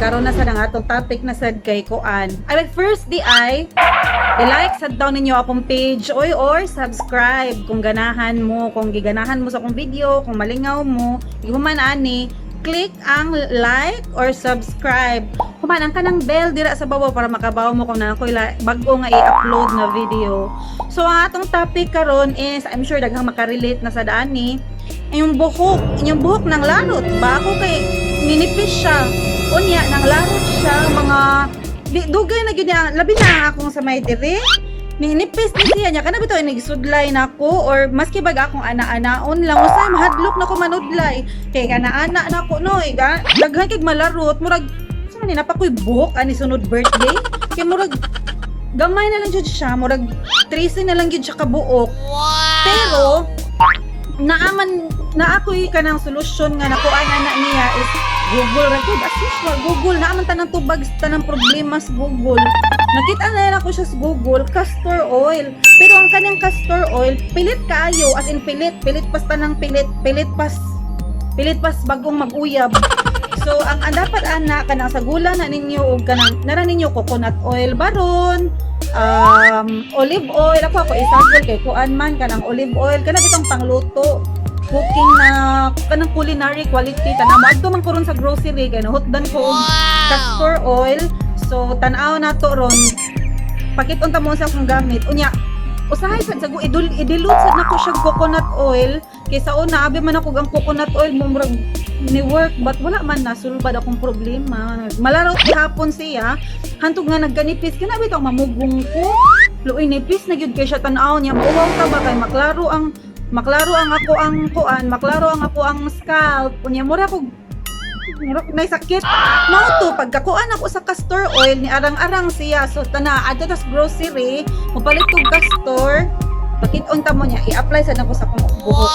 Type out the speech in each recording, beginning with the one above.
karon na sa nang atong topic na sad kay kuan. I will first i-like sad daw ninyo akong page or subscribe kung ganahan mo, kung giganahan mo sa akong video, kung malingaw mo, human ani, click ang like or subscribe. Human ang kanang bell dira sa baba para makabaw mo kung na ako bago nga i-upload na video. So ang atong topic karon is, I'm sure daghang makarelate na sa daan ni, yung buhok ng larot. Ba ako kay ninipis siya. Unya nang larot siya mga dugay na gyud niya, labi na akong sa may dire. Ninipis ni siya niya kana bitaw nagsudlay nako or maski bag akong ana-anaon lang usay mahadlok nako manudlay. Kay kana-ana nako no, daghan kay malarot murag sa man napakoy buhok ani sunod birthday. Kay murag gamay na lang jud siya, murag 13 na lang jud siya kabuok. Pero naakoy kanang solusyon nga nakuha na niya is Google ra gud, as usual Google naaman tanang tubag tanang problema sa Google. Nakita na ako siya sa Google, castor oil. Pero ang kanang castor oil, pilit kaayo, as in pilit pas tanang pilit pas bagong mag-uyab. So ang dapat ana kanang sa gula na ninyo og kanang nara ninyo coconut oil baron, olive oil. Ako isagol kay kuan man kanang olive oil kana bitong pangluto, cooking na kanang culinary quality tanang adto man karon sa grocery kay nahutdan ko og castor oil. So tan-aw na to ron, pakit-on ta mo sa akong gamit unya usahay sad sago i-dilute sad nako siya coconut oil kaysa una abi man ako ang coconut oil mo murag ni work but wala man nasulbad akong problema. Malaraw hapon siya hantog nga nagganipis kana bitaw mamugong ko luoy nipis na gyud kay siya tan-aw niya buwaw ta ba kay maklaro ang ako ang kuan, maklaro ang ako ang scalp unya mura ko may sakit mao to pagkakuan ako sa castor oil ni arang-arang siya. So tana adto tas grocery mopalit og castor, pakit-on ta mo niya i-apply sad nako sa akong buhok.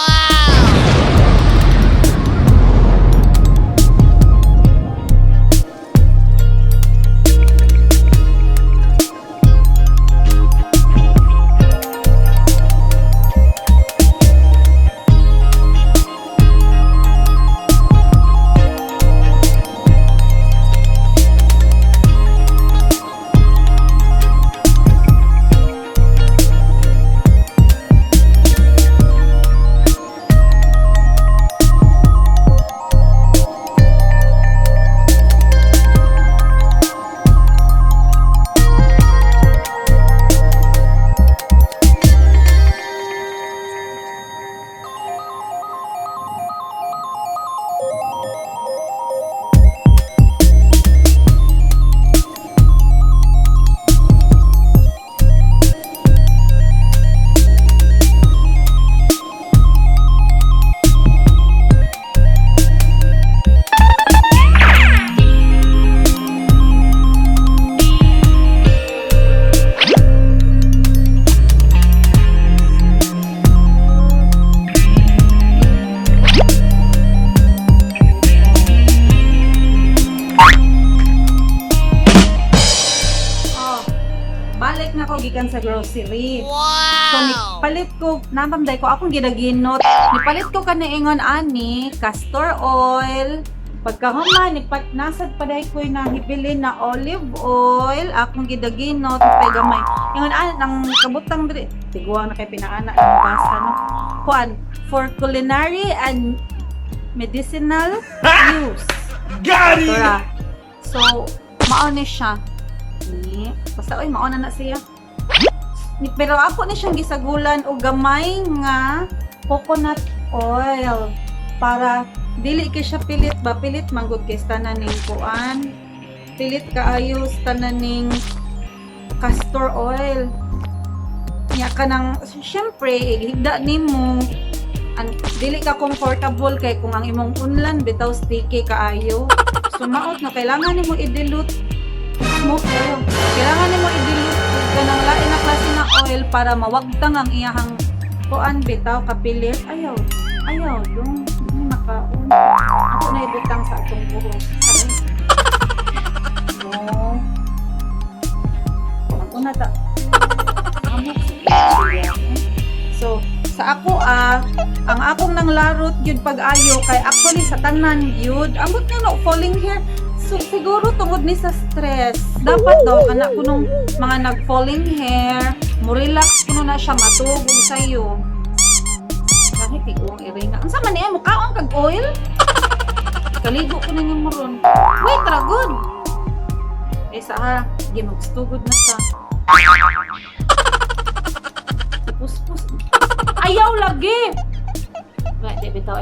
Balik na ko gikan sa grocery. Wow! So nipalit ko, napamday ko akong ginaginot. Nipalit ko kaniingon ani castor oil. Pagkahuman nasad paday ko na hibilin na olive oil. Akong gidaginot pay gamay. Ingon ani nang kabutang diri. Tiguang na kay pinaana ang basa no. Kuan for culinary and medicinal use. Got it! So mao ni siya. Basta oy mauna na siya. Pero ako na siyang gisagulan og gamay nga coconut oil para dili kay siya pilit ba pilit manggod kay tanan ning kuan. Pilit kaayo tanan ning castor oil. Nya kanang syempre higda nimo dili ka comfortable kay kung ang imong unlan bitaw sticky kaayo. So maot na kailangan nimo i-dilute smoke oil. Kailangan nimo i-dilute kanang lain na klase na oil para mawagtang ang iyahang kuan bitaw kapilit. Ayaw dong makaon. Ako na ibutang sa atong buhok. No. Ako na ta. So sa ako ang akong nang larot gyud pag-ayo kay actually sa tanan gyud ambot nga no falling hair So, siguro tungod ni sa stress. Dapat daw, anak ko nung mga nag-falling hair, mo relax ko na siya, matugog sa'yo. Bakit tigong iringa? Ang sama niya, mukha ang kag-oil? Kaligo ko na niya maron. Wait, ragod! Eh, sa ginugstugod na sa. Puspus. Ayaw lagi! Wait, di bitaw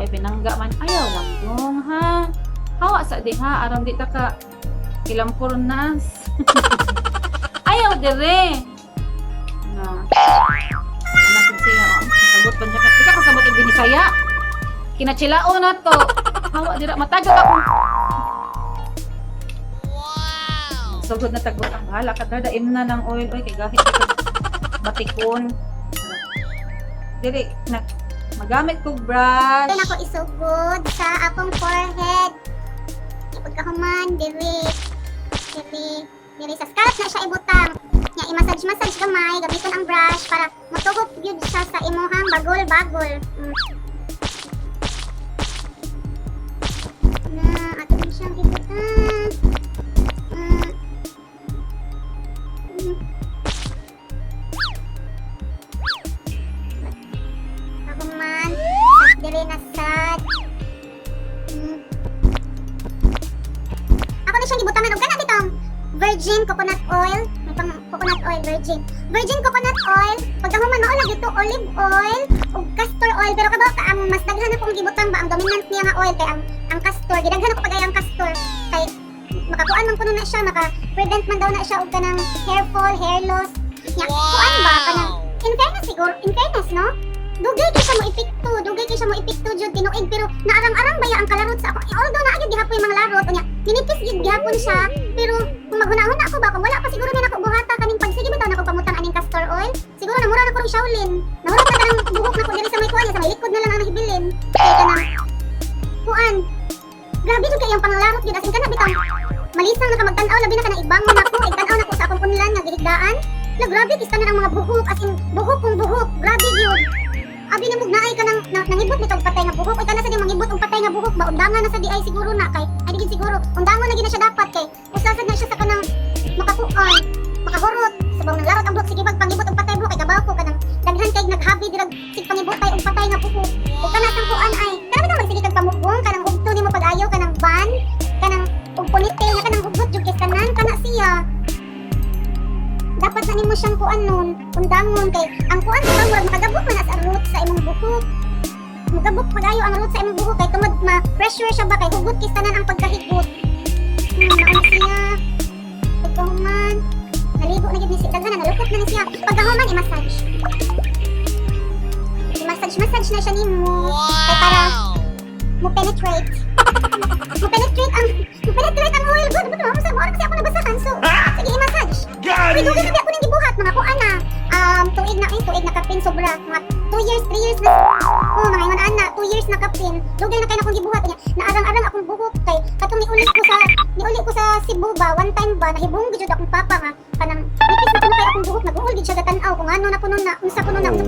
binangga man. Ayaw lang yung, ha? Hawa sa di ha, aram di ta ka kilampurnas. Ayaw dire. Na. Ano siya, sabot pa niya. Ika kasabot ang binisaya. Kinachilao na to. Hawa dira mataga ako. Wow. Sugod na tagbot ang bahala ka kada imna ng oil oy kay gahit ka batikon. Dire na magamit kog brush. Kaya ako isugod sa akong forehead. Pagkahuman, diri sa scalp na siya ibutang. Nya i-massage gamay, gamiton ang brush para matugop gyud siya sa imuhang bagol-bagol. Na ato din siyang ibutang. Pagkahuman, diri na sad. Ako na siyang gibutangan og kana bitong virgin coconut oil, may pang coconut oil virgin. Virgin coconut oil, pagkahuman mao lagi to olive oil ug castor oil pero kabaw ka ang mas daghan akong gibutang ba ang dominant niya nga oil kay ang castor, gidaghan ako pagay ang castor kay makakuan man kuno na siya, maka-prevent man daw na siya og kanang hair fall, hair loss. Nya kuan ba kanang in fairness siguro, in fairness no? Dugay kay siya mo epekto jud tinuig pero naarang-arang baya ang kalarot sa ako. Although naagid gihapon yung mga larot unya, ninipis gid gihapon siya pero kung maghunahon ako ba kung wala pa siguro na nako buhata kaning pagsige bitaw nako pamutang aning castor oil. Siguro namura na ko ng Shaolin. Namura na kanang buhok na ko diri sa may kuan sa may likod na lang ang nahibilin. Kay kanang kuan. Grabe jud kay ang panglarot gid asin kana bitaw. Malisang na ka magtan-aw labi na kanang igbangon nako, igtan-aw nako sa akong kunlan nga giligdaan. La grabe kis tanan ang mga buhok asin buhok kung buhok. Grabe gyud. Abi na mug naay ka nangibot nitong patay nga buhok. Ay kana sa di mangibot ang patay nga buhok ba undangan na sa di ay siguro na kay ay digid siguro undangan na gid na siya dapat kay usasad na siya sa kanang makakuan, makahurot. Sabaw nang larot ang buhok sige pangibot ang patay buhok kay kabaw ko kanang daghan kay naghabi dirag sig pangibotay og patay nga buhok. Ug kana sang kuan ay kana bitaw magsige kag pamugong kanang ugto nimo pag-ayo kanang ban kanang ug ponytail nga kanang hugot jud kay tanan kana siya. Dapat na nimo siyang kuan nun, undangon kay ang kuan sa murag makagabok man as root sa imong buhok. Magabok pagayo ang root sa imong buhok kay tungod ma-pressure siya ba kay hugot kis tanan ang pagkahigot. Ano siya? Pagkahuman, naligo na gid ni siya, daghan na nalukot na ni siya. Pagkahuman i-massage. I-massage na siya nimo kay para mo penetrate ang oil good. Buto mo sa mo kasi ako nabasahan so sige i-massage. Pero dugay na ako ning gibuhat mga kuan na. Tuig na kapin sobra. Mga 2 years, 3 years na. Oh, mga ingon ana, 2 years na kapin. Dugay na kay na akong gibuhat niya. Naarang-arang akong buhok kay katong niuli ko sa Cebu ba, one time ba nahibong gid akong papa nga kanang nipis na kuno kay akong buhok naguhol gid siya gatan-aw kung ano na kuno na, unsa kuno dapat.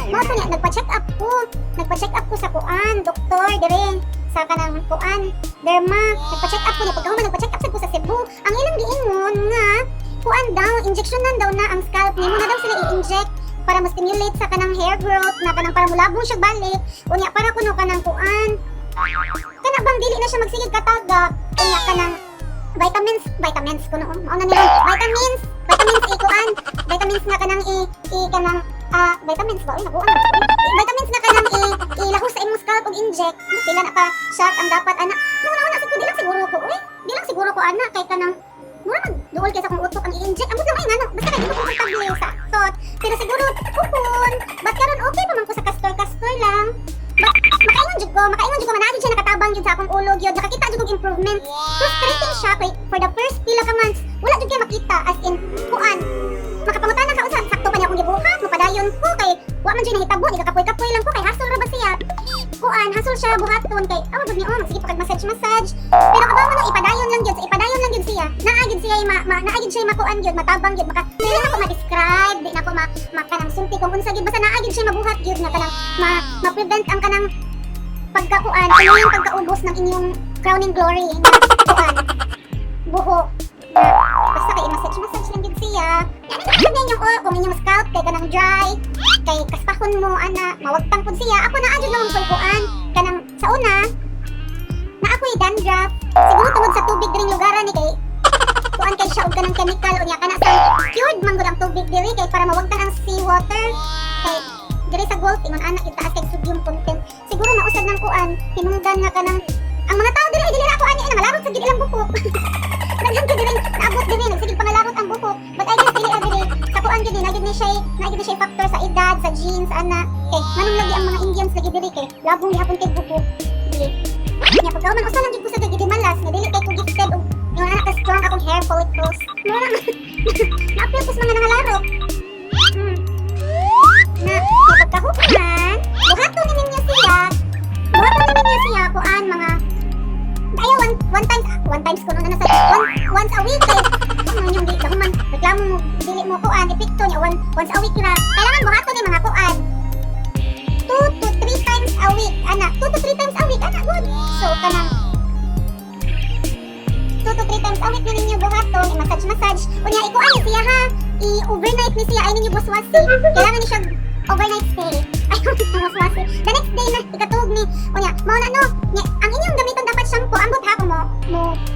Mao to niya nagpa-check up ko sa kuan, doktor dire sa kanang kuan, derma. Nagpa-check up ko niya pagkahuman nagpa-check up sad ko sa Cebu. Ang ilang giingon nga kuan daw, injectionan daw na ang scalp nimo na daw sila i-inject para ma-stimulate sa kanang hair growth na kanang para mulabong siya balik. Unya para kuno kanang kuan. Kana bang dili na siya magsigig katagak. Unya kanang vitamins kuno mao na nila vitamins kuan. Vitamins na kanang kanang vitamins ba? Uy, nabuan. Vitamins na kanang ilahos sa imong scalp og inject. Pila na ka shot ang dapat ana. Muna siguro di lang siguro ko ana kay kanang mura duol kaysa kung utok ang i-inject. Ambot na may ngano. Basta kay di ko komportable sa thought. Pero siguro kupon. Ba't karon okay pa man ko sa castor lang. Makaingon jud ko managid siya nakatabang jud sa akong ulo gyud. Nakakita jud og improvement. Frustrating siya kay for the first pila ka months wala jud kay makita as in kuan. Makapangutana ka usab sakto pa niya akong gibuhat, mapadayon ko kay wa man jud nahitabo, igakapoy-kapoy lang ko kay hasol ra ba siya. Kuan, hasol siya buhaton kay awa gud ni sige pa kag massage. Pero kabaw man ipadayon lang gyud siya. Naagid siya naagid siya makuan gyud, matabang gyud maka dili na ko ma-describe, di na ko makanang sulti kung unsa gyud basta naagid siya mabuhat gyud nga kanang ma-prevent ang kanang pagkakuan, ano yung pagkaubos ng inyong crowning glory. Kuan. buhok. Basta kay i-massage lang yun siya. Yan ang sabihin yung kung inyong scalp kay kanang dry, kay kaspahon mo ana, mawagtang pud siya. Ako na adyo naman koy kuan kanang sa una na ako'y dandruff. Siguro tungod sa tubig diring lugaran ni kay kuan kay siya og kanang chemical unya kana sa cured man gud ang tubig diri kay para mawagtan ang seawater. Kay diri sa Gulf ingon ana kita kay sodium content. Siguro mausad ng kuan hinungdan nga kanang ang mga tao diri dili ra kuan ni malarot sa gid ilang buhok. Naghan ko diri naabot diri nagsigig pangalarot ang buhok. But I guess dili diri sa kuan gid nagid ni siya factor sa edad, sa genes ana. Kay nganong lagi ang mga Indians lagi diri kay labong gihapon kay buhok. Dili. Nya pagkaw man usa lang gid ko sa gid malas nga dili kay ko gifted og yung anak ka strong akong hair follicles. Wala na. Na-appeal ko sa mga nangalarot. Na pagkahuman, buhaton ni ninyo siya. Buhaton ni ninyo siya kuan mga ayaw one times kuno na sa once a week kay ano yung di man reklamo mo dili mo kuan epekto niya once a week ra. Kailangan buhaton ni mga kuan 2 to 3 times a week. Ana, 2 to 3 times a week ana good. So kanang 2 to 3 times a week na ninyo buhaton, i-massage. Unya, ikuan ni siya ha, i-overnight ni siya, ay ninyo waswasi. Kailangan ni siya overnight stay. Ayaw ni siya waswasi. The next day na, ikatug ni, unya, mauna no, ang inyong gamiton dapat shampoo, ambot ha ko mo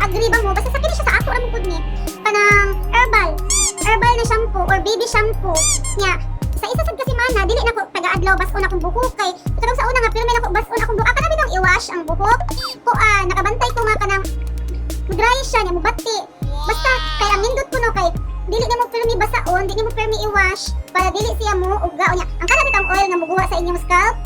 agree ba mo, basta sakit siya sa ako, alam mo ni, kanang herbal na shampoo, or baby shampoo, nya, sa isa sad kasi mana, dili na ko taga-adlaw bason akong buhok kay katong sa una nga pero may nako bason akong buhok. Aka na bitong i-wash ang buhok. Ko nakabantay ko nga kanang dry siya niya mubati. Basta kay ang nindot ko no kay dili na mo permi basaon, dili mo permi i-wash para dili siya mo uga unya. Ang kana bitong oil nga muguha sa inyong scalp,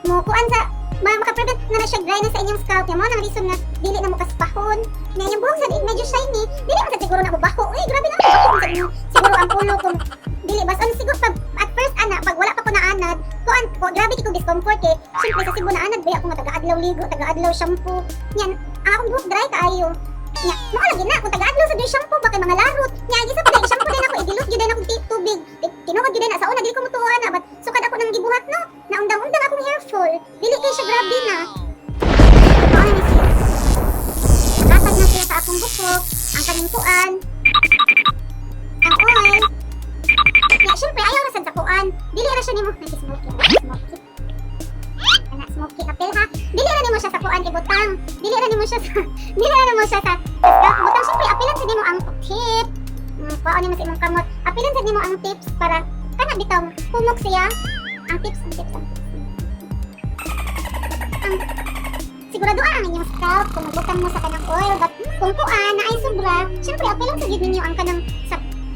mo kuan sa maka-prevent na siya dry na sa inyong scalp. Mo nang reason nga dili na mo kaspahon. Nga inyong buhok sa medyo shiny, dili man sa siguro na mubaho. Uy, grabe na ako sa inyo. Siguro ang ulo kung dili bas ano siguro at first ana pag wala pa ko naanad kuan ko grabe kay ko discomfort eh syempre sa Cebu naanad ba ako nga taga-adlaw ligo taga-adlaw shampoo yan ang akong buhok dry kaayo nya mo lagi na kung taga-adlaw sa shampoo ba kay mga larot nya gisa pa shampoo din ako idilot gyud din ako tubig tinuod gyud na sa una dili ko mutuwa na but sukad ako nang gibuhat no naundang-undang akong hair fall dili kay siya grabe na ano ni siya katag na siya sa akong buhok ang kaning kuan ang oil. Ya, syempre ayaw ra sad sa kuan. Dili ra siya nimo smoky. Ana smoky apel ha. Dili ra nimo siya sa kuan ibutang. Dili ra nimo siya sa butang syempre apelan sa nimo ang tip. Kuan nimo sa imong kamot. Apelan sa nimo ang tips para kana bitaw humok siya. Ang tips. Sigurado ang inyong scalp kung magbutang mo sa kanang oil but kung kuan na ay sobra, syempre apelan sa gid ninyo ang kanang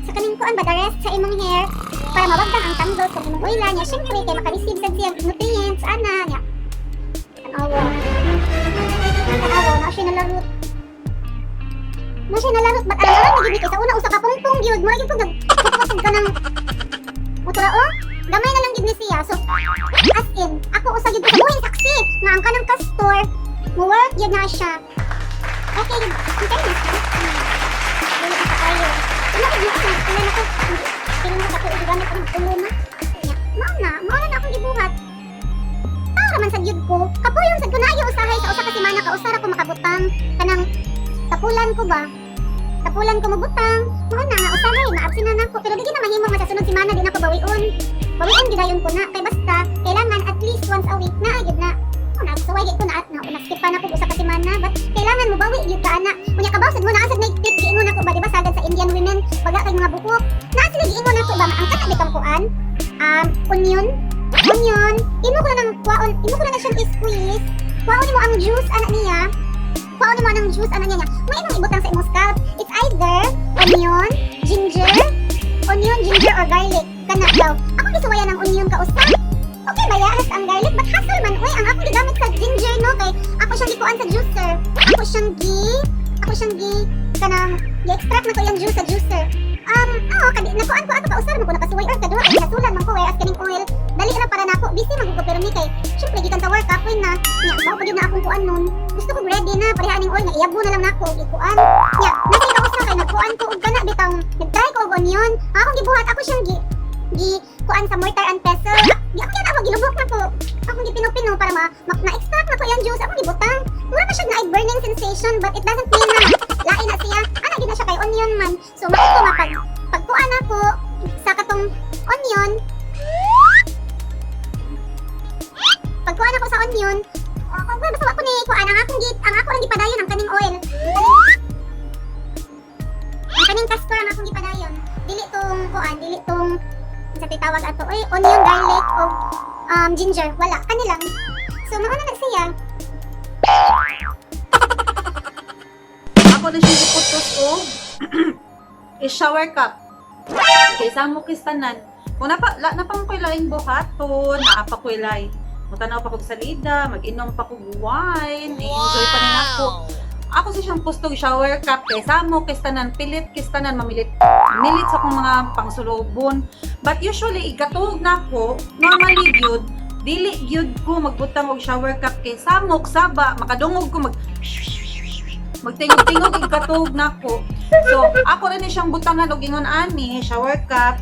sa kaning kuan ba the rest sa imong hair para mawagdan ang tanggol sa imong oil niya syempre kay maka-receive sa siya nutrients ana niya tanawa na siya nalarot but alam mo gid sa una usa ka pungpong gyud mo gyud ko gagpapasig ka ng motora o gamay na lang gid ni siya so as in ako usa gyud ko buhing saksi nga ang kanang castor mo work gyud na siya okay okay dili ka kayo ano ka dito? Ano ko? Tingnan mo dako gamit ang ulo na. Mao na akong gibuhat. Para man sa gyud ko, kapuyon sa kunayo usahay sa usa ka semana ka usara ko makabutang kanang tapulan ko ba? Tapulan ko mabutang. Mao na nga usahay maabsin na nako pero di na mahimo nga sa sunod semana di na ko bawion. Bawion gidayon ko na kay basta kailangan at least once a week na gyud na. Ana so wagi ko na skip pa na ko usa ka semana but kailangan mo bawi gyud ka ana. Unya kabawsad mo na asad na tip giingon ako ba di ba sagad sa Indian women baga kay mga buhok. Naa sila giingon ako ba ang kana bitong kuan? Onion. Imo ko na na siyang i-squeeze. Kuhaon mo ang juice ana niya. May imong ibutang sa imong scalp. It's either onion, ginger, or garlic. Kana daw. Ako gisuwayan ng onion ka usa. Okay ba yahas ang garlic? But hassle man, uy, ang ako gigamit sa ginger, no? Kay ako siyang gikuan sa juicer. Ako siyang kanang i-extract na ko yung juice sa juicer. Nakuan ko ato kausar mo ko nakasuway or kaduha kay nasulan man ko whereas kaning oil. Dali ra para nako, busy man ko pero ni kay syempre gikan sa work kapoy na. Nya, mao pud na akong kuan nun. Gusto ko ready na pareha ning oil nga iyabo na lang nako ikuan. Nya, nasi kausar kay nagkuan ko og kana bitaw. Nagtry ko og onion. Akong gibuhat ako siyang kuan sa mortar and pestle. Di ako yan ako gilubok na ko. Akong gipino-pino para na-extract na ko yung juice. Akong gibutang. Mura pa siya na burning sensation but it doesn't mean na lain So mao ko pagkuan ako sa katong onion. Pagkuan ako sa onion, basta ako ni kuan ang ako lang gipadayon ang kaning oil. Ang kaning castor ang akong gipadayon. Dili tong sa titawag ato onion, garlic o ginger. Wala, kanilang. So mao na siya. Ako na siya iputos o i-shower cup. Kaysa mo kistanan. Kung napang laing buhaton, naapa ko ilay. Matanaw pa kong salida, mag-inom pa kong wine, i-enjoy pa rin ako. Ako sa siyang pustog shower cup, kaysa mo kistanan, pilit kistanan, mamilit sa akong mga pangsulubon. But usually, igatulog na ako, normally gyud, dili gyud ko magbutang og shower cup kaysa mo saba, makadungog ko magtingog-tingog igatulog na ako. So, ako rin siyang butangan og ingon ani, shower cup.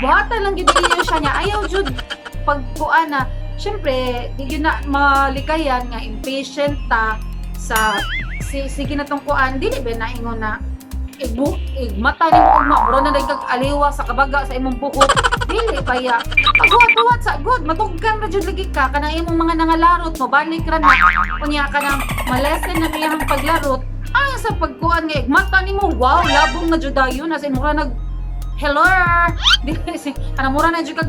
Buhatan lang gyud niya siya niya. Ayaw jud pagkuan na. Syempre, di gyud na malikayan nga impatient ta sa sige na tong kuan, dili ba na ingon na mata ni mo ugma, mura na kag aliwa sa kabaga sa imong buhok. Dili baya. Paghuwat sa good, matugkan ra jud lagi ka kana imong mga nangalarot mo, balik ra na. Kunya ka nang malesen na iyang paglarot. Ay sa pagkuan nga mata nimo, wow, labong na jud dayon as in mura nag hello. Dili si ana mura na jud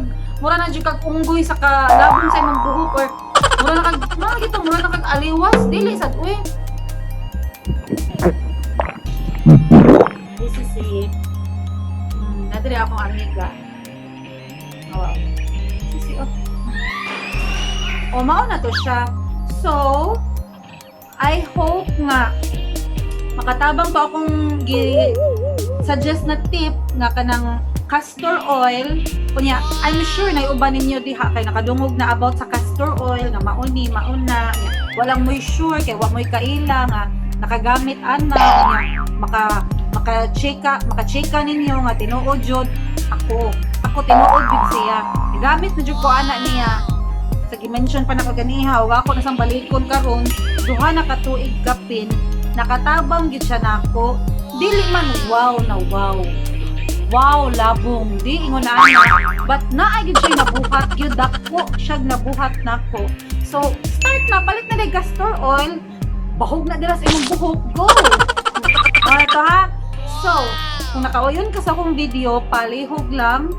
kag unggoy sa kalabong sa imong buhok or mura na kag aliwas, dili sad uy. This is it. Nadiri akong amiga. Oh, wow. This is it. Oh, mao na to siya. So, I hope nga makatabang pa akong suggest na tip nga kanang castor oil. Kunya, I'm sure na iuban ninyo diha kay nakadungog na about sa castor oil nga mauna. Walang moisture kay wa mo'y kaila nga nakagamit ana nya maka-checka ninyo nga tinuod jud ako tinuod gid siya gamit na jud ko ana niya sa gi-mention pa na kaganiha wa ako nasang balikon karon duha na ka tuig kapin nakatabang gid siya nako dili man wow labong di ingon na but naa gid siya nabuhat gyud dako siya nabuhat nako so start na palit na castor oil bahog na dira sa imong buhok. Go! Ito ha. So, kung nakauyon ka sa akong video, palihog lang,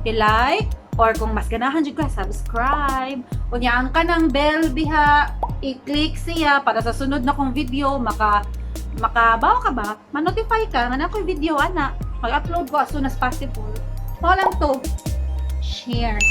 i-like, or kung mas ganahan dyan ka, subscribe. Kunyaan ka ng bell diha, i-click siya para sa sunod na kong video, makabaw ka ba? Ma-notify ka, nga na akong video, ana. Mag-upload ko as soon as possible. Ito lang to. Cheers!